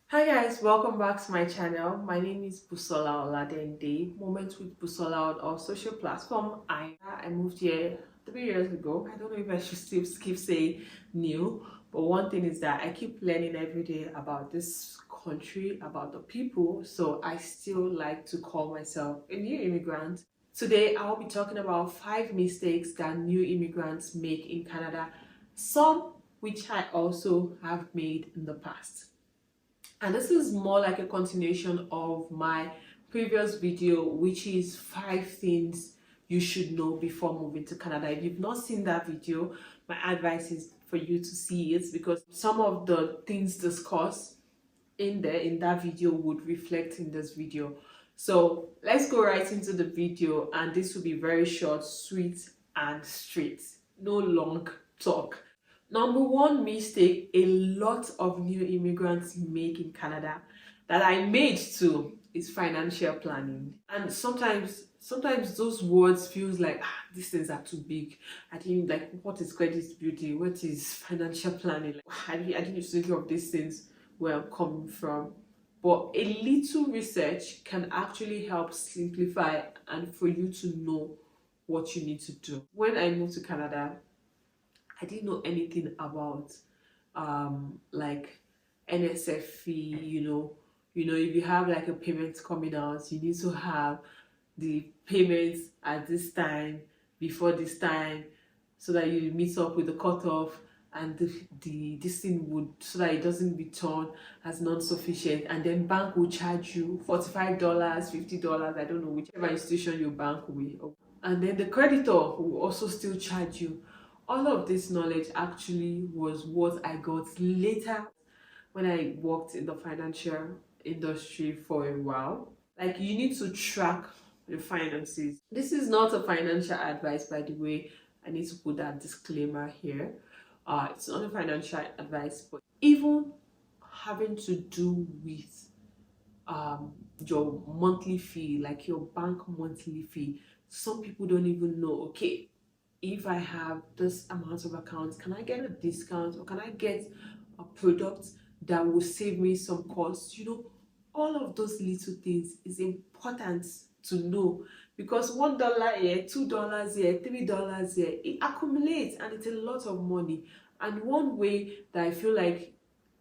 Hi guys, welcome back to my channel. My name is Busola Oladende. Moments with Busola on our social platform. I moved here 3 years ago. I don't know if I should still keep saying new, but one thing is that I keep learning every day about this country, about the people. So I still like to call myself a new immigrant. Today I'll be talking about 5 mistakes that new immigrants make in Canada, some which I also have made in the past. And this is more like a continuation of my previous video, which is 5 things you should know before moving to Canada. If you've not seen that video, my advice is for you to see it, because some of the things discussed in there in that video would reflect in this video. So let's go right into the video, and this will be very short, sweet and straight, no long talk. Number one mistake a lot of new immigrants make in Canada, that I made too, is financial planning. And sometimes those words feels like these things are too big. I didn't like, what is credit building? What is financial planning? Like, I didn't used to think of these things where I'm coming from. But a little research can actually help simplify and for you to know what you need to do. When I moved to Canada, I didn't know anything about like NSF fee, if you have like a payment coming out, you need to have the payments at this time, before this time, so that you meet up with the cutoff, and the this thing would, so that it doesn't return as non-sufficient, and then bank will charge you $45, $50, I don't know, whichever institution your bank will, and then the creditor will also still charge you. All of this knowledge actually was what I got later when I worked in the financial industry for a while. Like, you need to track your finances. This is not a financial advice, by the way. I need to put that disclaimer here. It's not a financial advice, but even having to do with your monthly fee, like your bank monthly fee. Some people don't even know, okay, if I have this amount of accounts, can I get a discount, or can I get a product that will save me some costs? All of those little things is important to know, because $1 here, $2 here, $3 here, it accumulates and it's a lot of money. And one way that I feel like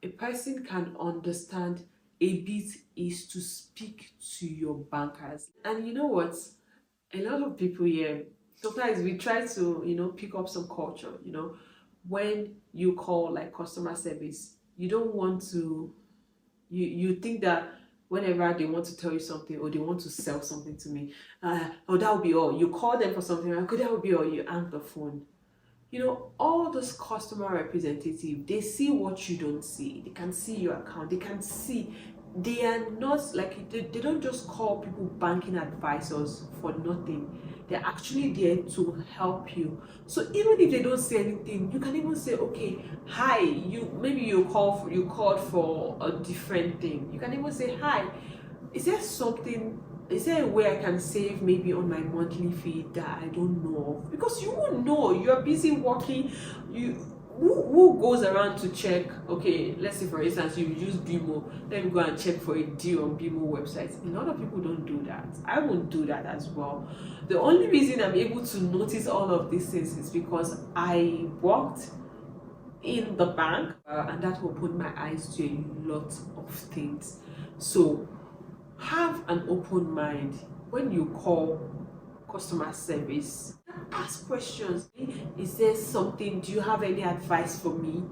a person can understand a bit is to speak to your bankers. And you know what? A lot of people here, sometimes we try to pick up some culture. When you call like customer service, you don't want to, you think that whenever they want to tell you something or they want to sell something to me, oh, that will be all. You call them for something, okay, that will be all. You hang the phone. All those customer representative, they see what you don't see. They can see your account. They can see. They are not like, they don't just call people banking advisors for nothing. They're actually there to help you. So even if they don't say anything, you can even say, okay, hi, maybe you called for a different thing. You can even say, hi, is there a way I can save maybe on my monthly fee that I don't know of? Because you won't know. You're busy working. Who goes around to check? Okay, let's say for instance you use BMO. Let me go and check for a deal on BMO websites. A lot of people don't do that. I won't do that as well. The only reason I'm able to notice all of these things is because I worked in the bank, and that opened my eyes to a lot of things. So have an open mind when you call customer service. Ask questions. Is there something? Do you have any advice for me?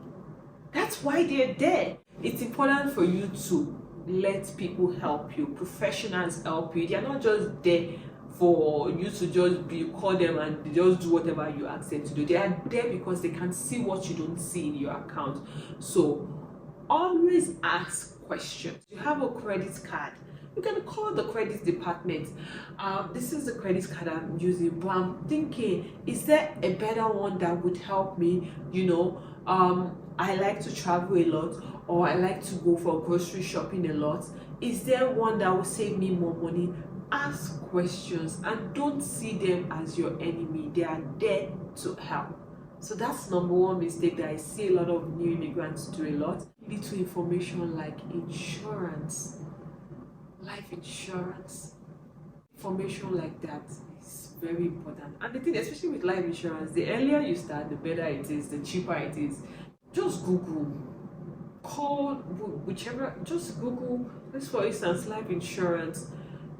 That's why they're there. It's important for you to let people help you. Professionals help you. They're not just there for you to call them and they just do whatever you ask them to do. They are there because they can see what you don't see in your account. So always ask questions. You have a credit card, you can call the credit department. This is the credit card I'm using, but I'm thinking, is there a better one that would help me? I like to travel a lot, or I like to go for grocery shopping a lot. Is there one that will save me more money? Ask questions and don't see them as your enemy. They are there to help. So that's number one mistake that I see a lot of new immigrants do a lot. Little information like insurance, life insurance, information like that is very important. And the thing, especially with life insurance, the earlier you start, the better it is, the cheaper it is. Just Google, call, whichever, just Google, let's for instance, life insurance.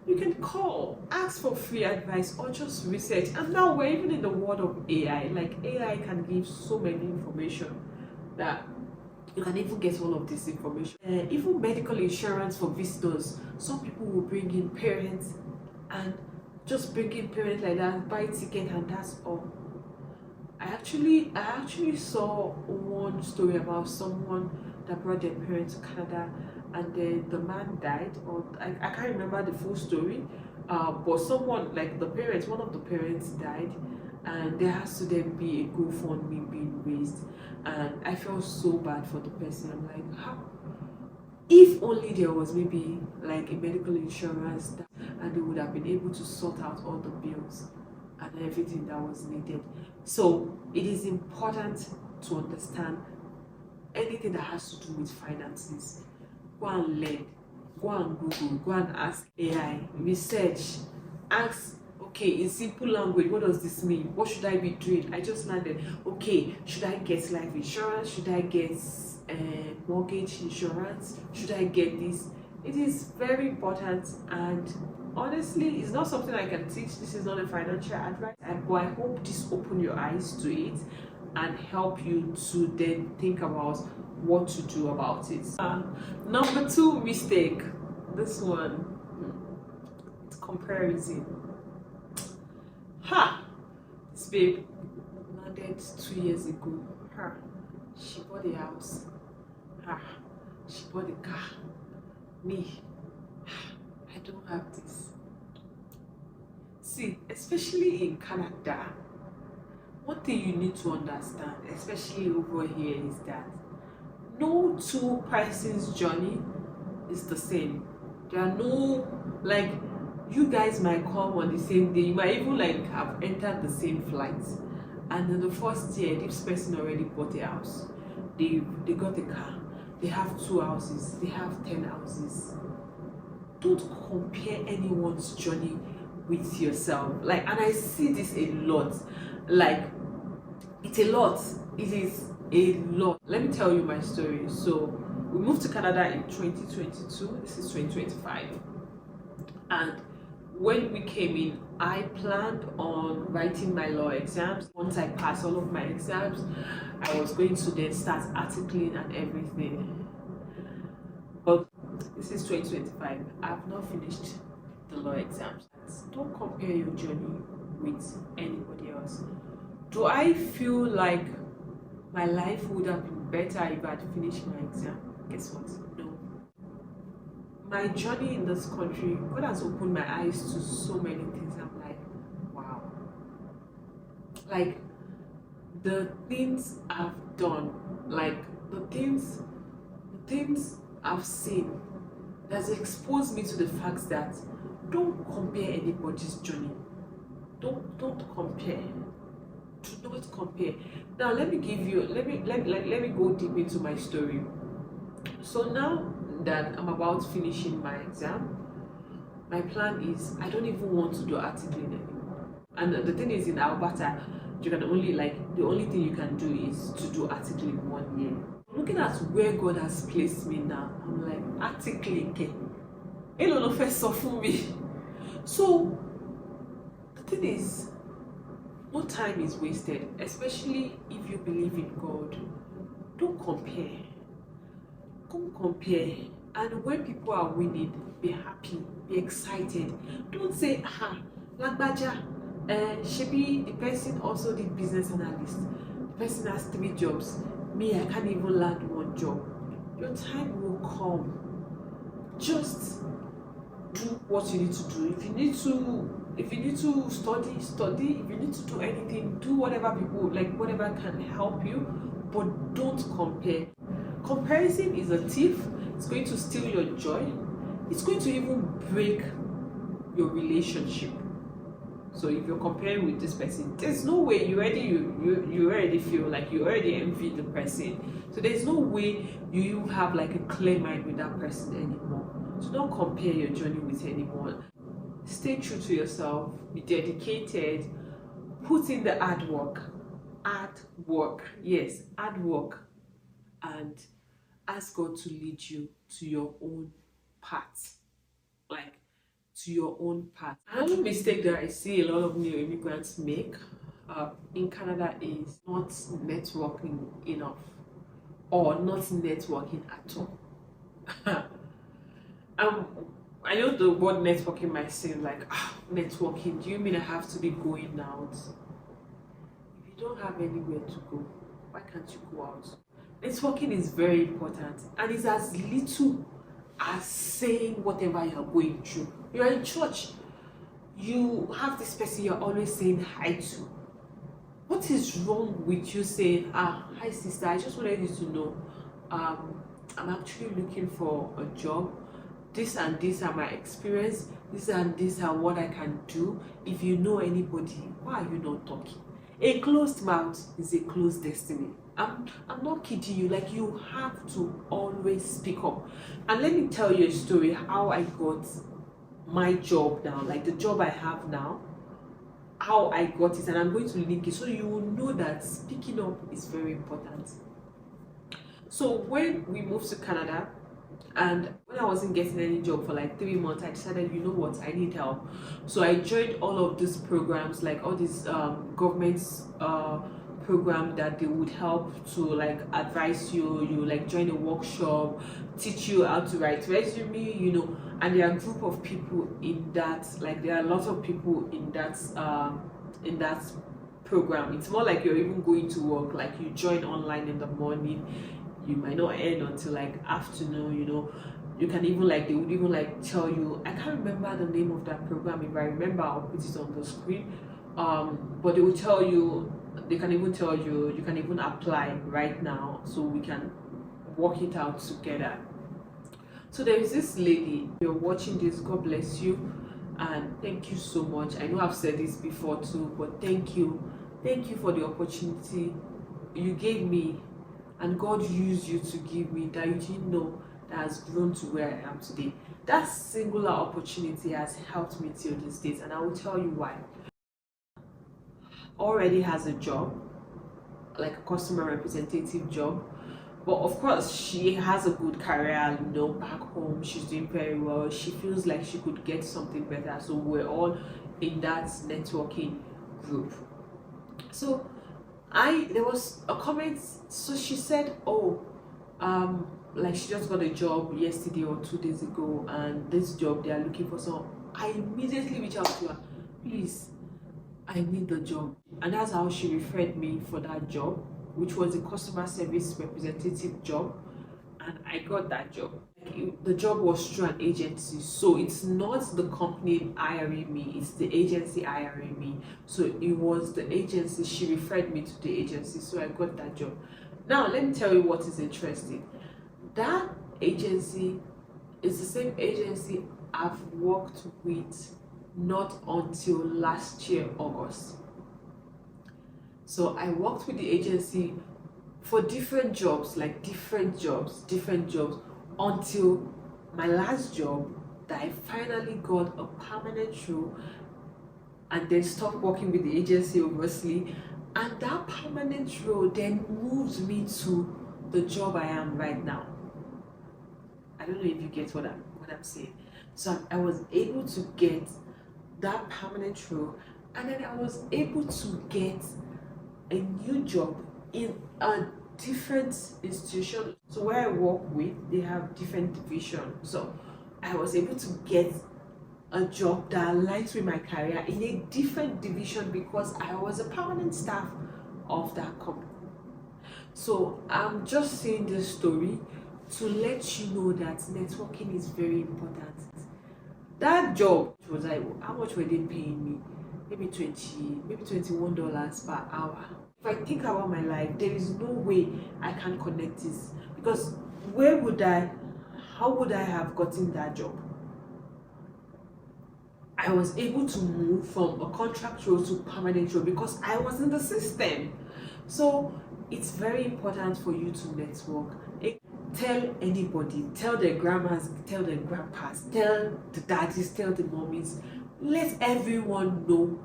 You can call, ask for free advice, or just research. And now we're even in the world of AI. Like AI can give so many information that you can even get all of this information. Even medical insurance for visitors. Some people will bring in parents and just bring in parents like that, buy ticket, and that's all. I actually saw one story about someone that brought their parents to Canada, and then the man died, or I can't remember the full story, but someone, like the parents, one of the parents died, and there has to then be a GoFundMe being raised, and I felt so bad for the person. I'm like, how? If only there was maybe like a medical insurance and they would have been able to sort out all the bills and everything that was needed. So it is important to understand anything that has to do with finances. Go and learn, go and Google, go and ask AI, research, ask, okay, in simple language, what does this mean? What should I be doing? I just landed, okay, should I get life insurance? Should I get mortgage insurance? Should I get this? It is very important, and honestly, it's not something I can teach. This is not a financial advice, but I hope this open your eyes to it and help you to then think about what to do about it. Number two mistake, this one, it's comparison. This babe landed 2 years ago. She bought a house. She bought a car. Me, I don't have this. See, especially in Canada, one thing you need to understand, especially over here, is that no two persons' journey is the same. There are no, like, you guys might come on the same day, you might even like have entered the same flight, and in the first year this person already bought a house, they got a car, they have 2 houses, they have 10 houses. Don't compare anyone's journey with yourself. Like, and I see this a lot. Like, it's a lot. It is a lot. Let me tell you my story. So we moved to Canada in 2022. This is 2025, and when we came in, I planned on writing my law exams. Once I passed all of my exams, I was going to then start articling and everything. But this is 2025. I've not finished the law exams. Don't compare your journey with anybody else. Do I feel like my life would have been better if I had finished my exam? Guess what? No. My journey in this country, God has opened my eyes to so many things. I'm like, wow. Like, the things I've done, like the things I've seen, that's exposed me to the fact that don't compare anybody's journey. Don't compare. Do not compare. Now let me go deep into my story. So now that I'm about finishing my exam, my plan is I don't even want to do articling anymore. And the thing is, in Alberta, you can only, like, the only thing you can do is to do articling 1 year. Looking at where God has placed me now, I'm like, articling, for me. So the thing is, no time is wasted, especially if you believe in God. Don't compare. Don't compare. And when people are winning, be happy, be excited. Don't say, Lagbaja, Shebi, the person also did business analyst. The person has 3 jobs. Me, I can't even land 1 job. Your time will come. Just do what you need to do. If you need to study. If you need to do anything, do whatever people like, whatever can help you, but don't compare. Comparison is a thief. It's going to steal your joy. It's going to even break your relationship. So if you're comparing with this person, there's no way you already feel like you already envy the person. So there's no way you have like a clear mind with that person anymore. So don't compare your journey with anyone. Stay true to yourself, be dedicated, put in the hard work, yes, hard work, and ask God to lead you to your own path, like to your own path. Another mistake that I see a lot of new immigrants make in Canada is not networking enough or not networking at all. um, I know the word networking might seem like networking. Do you mean I have to be going out? If you don't have anywhere to go, why can't you go out? Networking is very important, and it's as little as saying whatever you're going through. You're in church, you have this person you're always saying hi to. What is wrong with you saying, hi sister, I just wanted you to know, I'm actually looking for a job. This and this are my experience. This and this are what I can do. If you know anybody, why are you not talking? A closed mouth is a closed destiny. I'm not kidding you. Like, you have to always speak up. And let me tell you a story how I got my job now, like the job I have now, how I got it, and I'm going to link it so you will know that speaking up is very important. So when we moved to Canada, and when I wasn't getting any job for like 3 months, I decided, you know what, I need help. So I joined all of these programs, like all these governments program that they would help to like advise you, like join a workshop, teach you how to write resume, and there are a group of people in that, like there are a lot of people in that program. It's more like you're even going to work, like you join online in the morning, you might not end until like afternoon, you can even like, they would even like tell you, I can't remember the name of that program. If I remember, I'll put it on the screen. But they will tell you, they can even tell you, you can even apply right now so we can work it out together. So there is this lady, you're watching this, God bless you, and thank you so much. I know I've said this before too, but thank you for the opportunity you gave me, and God used you to give me, that you didn't know, that has grown to where I am today. That singular opportunity has helped me till this date, and I will tell you why. Already has a job, like a customer representative job, but of course she has a good career, back home. She's doing very well. She feels like she could get something better, so we're all in that networking group. So there was a comment, so she said, like she just got a job yesterday or 2 days ago, and this job they are looking for someone. I immediately reached out to her, please, I need the job. And that's how she referred me for that job, which was a customer service representative job, and I got that job. The job was through an agency, so it's not the company hiring me, it's the agency hiring me. So it was the agency, she referred me to the agency, so I got that job. Now let me tell you what is interesting. That agency is the same agency I've worked with not until last year, August. So I worked with the agency for different jobs, like different jobs, until my last job, that I finally got a permanent role, and then stopped working with the agency, obviously. And that permanent role then moved me to the job I am right now. I don't know if you get what I'm saying. So I was able to get that permanent role, and then I was able to get a new job in a different institution. So where I work with, they have different divisions. So I was able to get a job that aligns with my career in a different division because I was a permanent staff of that company. So I'm just saying this story to let you know that networking is very important. That job was like, how much were they paying me? Maybe $21 per hour. If I think about my life, there is no way I can connect this, because how would I have gotten that job? I was able to move from a contract role to permanent role because I was in the system. So it's very important for you to network. Tell anybody, tell their grandmas, tell their grandpas, tell the daddies, tell the mommies. Let everyone know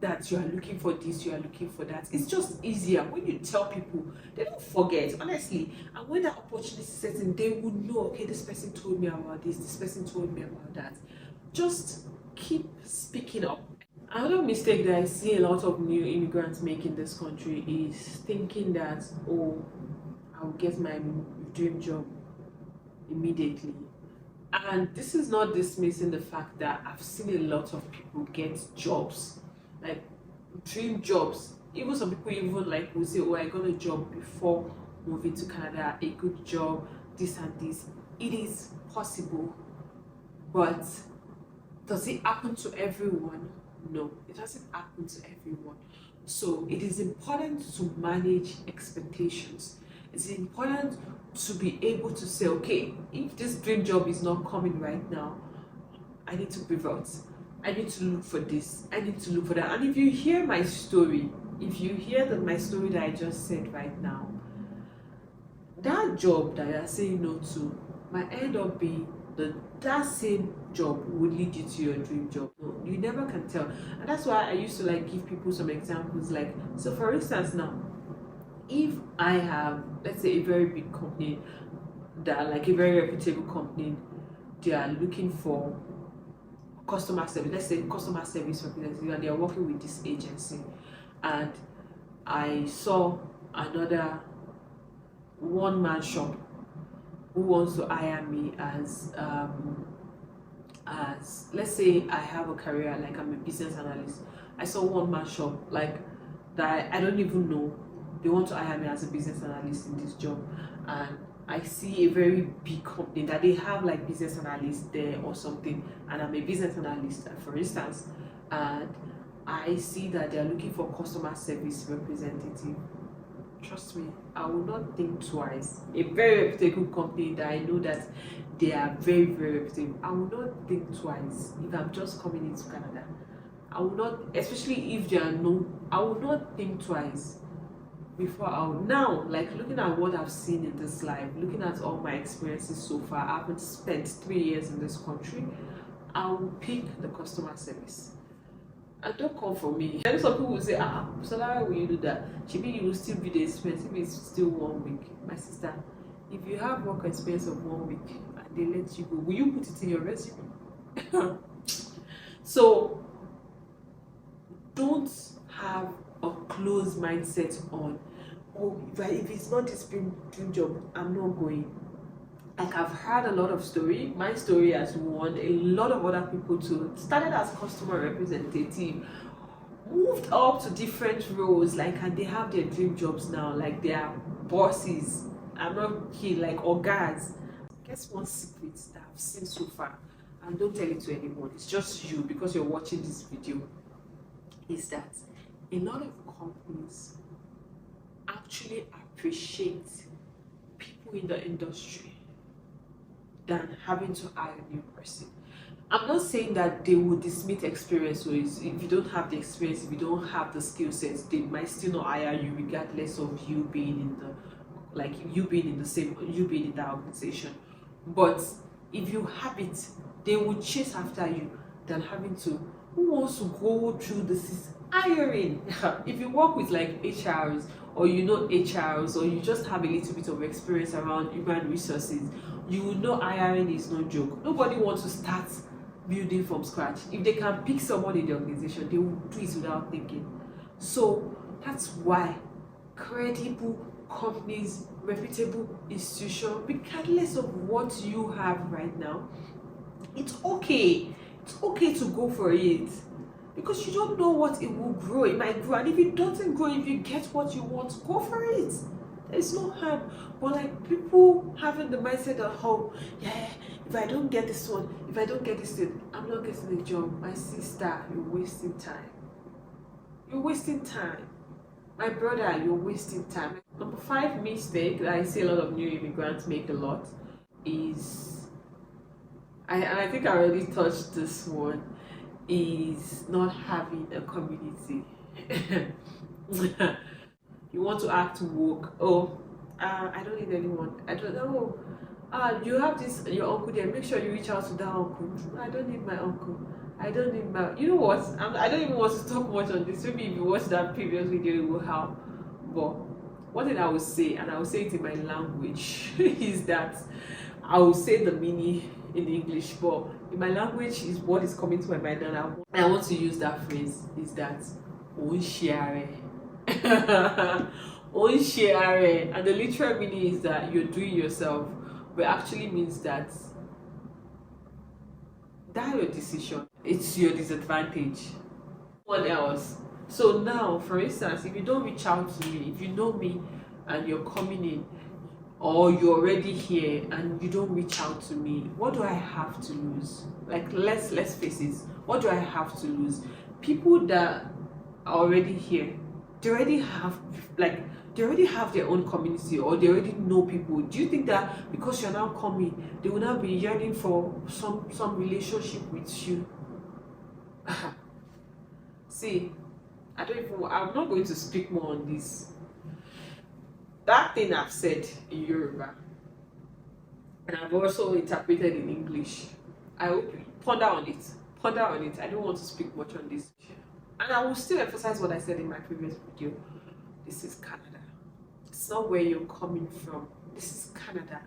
that you are looking for this, you are looking for that. It's just easier when you tell people. They don't forget, honestly. And when that opportunity sets in, they will know, okay, this person told me about this person told me about that. Just keep speaking up. Another mistake that I see a lot of new immigrants make in this country is thinking that, oh, I'll get my dream job immediately. And this is not dismissing the fact that I've seen a lot of people get jobs, like dream jobs. Even some people even like will say, oh, I got a job before moving to Canada, a good job, this and this. It is possible, but does it happen to everyone? No, it doesn't happen to everyone. So it is important to manage expectations. It's important to be able to say, okay, if this dream job is not coming right now, I need to pivot. I need to look for this. I need to look for that. And if you hear my story, if you hear my story that I just said right now, that job that you're saying no to might end up being that same job would lead you to your dream job. No, you never can tell. And that's why I used to like give people some examples. Like, so for instance now, if I have, let's say, a very big company that, like a very reputable company, they are looking for customer service, let's say customer service representative, and they are working with this agency, and I saw another one-man shop who wants to hire me as let's say I have a career, like I'm a business analyst. I saw one-man shop like that I don't even know. They want to hire me as a business analyst in this job, and I see a very big company that they have like business analysts there or something, and I'm a business analyst, for instance, and I see that they're looking for customer service representative. Trust me, I will not think twice. A very reputable company that I know that they are very, very reputable, I will not think twice if I'm just coming into Canada. I will not, especially if they are known, I will not think twice before now, like looking at what I've seen in this life, looking at all my experiences so far. I haven't spent 3 years in this country. I will pick the customer service. And don't come for me. And some people will say, so why will you do that? Maybe you will still be the experience if it's still 1 week. My sister, if you have work experience of 1 week and they let you go, will you put it in your resume? So don't have a closed mindset on, oh, if it's not this dream job, I'm not going. Like, I've heard a lot of story. My story has won. A lot of other people too started as customer representative, moved up to different roles, like, and they have their dream jobs now. Like, they are bosses. I'm not kidding, like orgas. Guess one secret that I've seen so far, and don't tell it to anyone, it's just you because you're watching this video, is that a lot of companies actually appreciate people in the industry than having to hire a new person. I'm not saying that they will dismiss experience, so if you don't have the experience, if you don't have the skill sets, they might still not hire you regardless of you being in the, like, you being in that organization. But if you have it, they will chase after you than having to, who wants to go through this hiring. If you work with like HRs, or you know HRs, or you just have a little bit of experience around human resources, you will know hiring is no joke. Nobody wants to start building from scratch. If they can pick someone in the organization, they will do it without thinking. So that's why credible companies, reputable institutions, regardless of what you have right now, it's okay. It's okay to go for it, because you don't know what it will grow. It might grow, and if it doesn't grow, if you get what you want, go for it. There's no harm. But like, people having the mindset of, oh yeah, if I don't get this one, if I don't get this thing, I'm not getting a job. My sister, you're wasting time. You're wasting time. My brother, you're wasting time. Number 5 mistake that I see a lot of new immigrants make a lot is I think I already touched this one, is not having a community. You want to act woke. Oh, I don't need anyone. I don't know. You have this your uncle there. Make sure you reach out to that uncle. I don't need my uncle. I don't need my. You know what? I don't even want to talk much on this. Maybe if you watch that previous video, it will help. But one thing I will say, and I will say it in my language, is that I will say the meaning in English, but in my language is what is coming to my mind, and I want to use that phrase. Is that share? Share, and the literal meaning is that you're doing yourself, but actually means that your decision, it's your disadvantage. What else? So now, for instance, if you don't reach out to me, if you know me and you're coming in, or you're already here and you don't reach out to me, what do I have to lose? Like, let's face it, what do I have to lose? People that are already here, they already have their own community, or they already know people. Do you think that because you're now coming, they will now be yearning for some relationship with you? See, I'm not going to speak more on this. That thing I've said in Yoruba, and I've also interpreted in English. I hope you ponder on it. Ponder on it. I don't want to speak much on this. And I will still emphasize what I said in my previous video. This is Canada. It's not where you're coming from. This is Canada.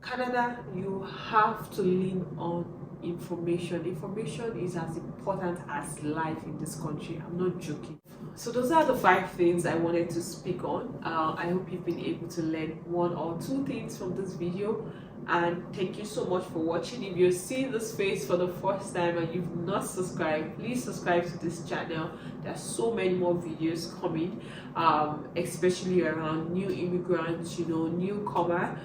Canada, you have to lean on information. Information is as important as life in this country. I'm not joking. So those are the 5 things I wanted to speak on. I hope you've been able to learn 1 or 2 things from this video, and thank you so much for watching. If you're seeing this face for the first time and you've not subscribed, please subscribe to this channel. There's so many more videos coming, especially around new immigrants, newcomer.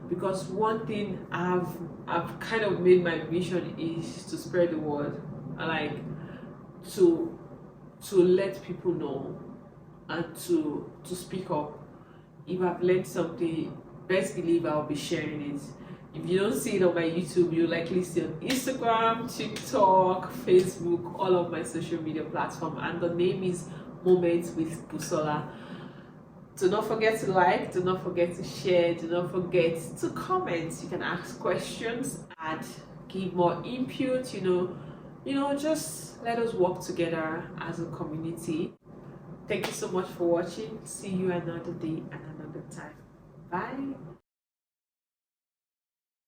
Because one thing I've kind of made my mission is to spread the word, like to let people know, and to speak up. If I've learned something, best believe I'll be sharing it. If you don't see it on my YouTube, you'll likely see it on Instagram, TikTok, Facebook, all of my social media platforms, and the name is Moments with Busola. Do not forget to like, do not forget to share, do not forget to comment. You can ask questions and give more input, just let us work together as a community. Thank you so much for watching. See you another day and another time. Bye.